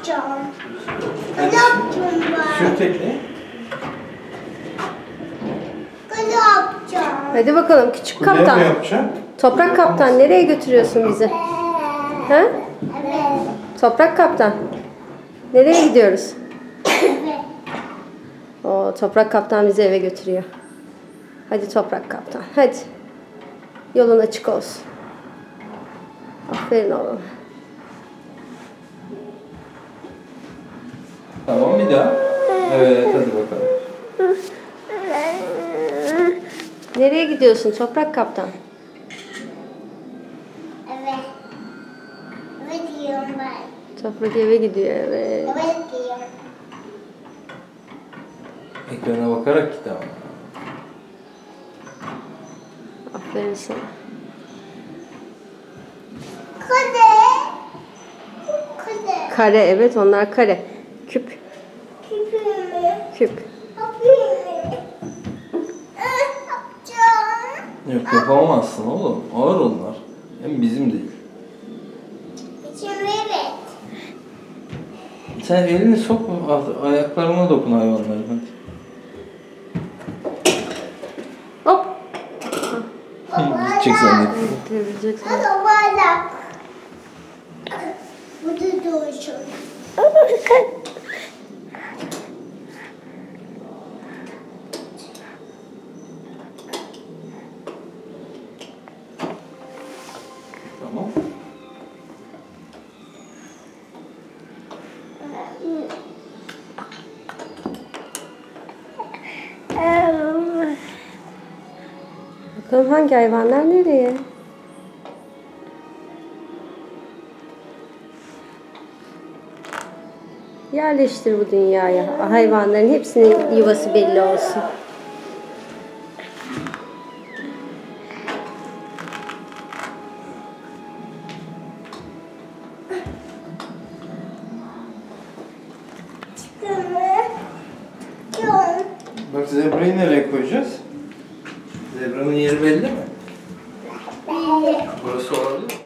yapacağım. Ne yapacağım ben? Şu tekneyi. Ne yapacağım? Hadi bakalım küçük Kuleye kaptan. mi yapacağım? Toprak kaptan nereye götürüyorsun bizi? Ha? Evet. Toprak kaptan. Nereye gidiyoruz? Evet. O toprak kaptan bizi eve götürüyor. Hadi toprak kaptan. Hadi. Yolun açık olsun. Aferin oğlum. Tamam bir daha. Evet hadi bakalım. Nereye gidiyorsun toprak kaptan? Evet. Evet diyorum ben. Toprak eve gidiyor evet. Evet diyorum. Ekrana bakarak git ama. Aferin sana. Kade. Kade. Kare evet onlar kare. Küp. Küpümü. Küp. Yapayım. Yapacağım. Yok yapamazsın oğlum. Ağır onlar. Hem bizim değil. İçim evet. Sen elini sokma. Ayaklarına dokun hayvanların hadi. Hop. Gidecek zannettim. Götürebileceksin. Hadi bardak. Burada dursun. Tamam. Bakalım hangi hayvanlar nereye? Yerleştir bu dünyaya. Hayvanların hepsinin yuvası belli olsun. Yok. Bak zebrayı nereye koyacağız? Zebranın yeri belli mi? Belli. Burası olabilir mi?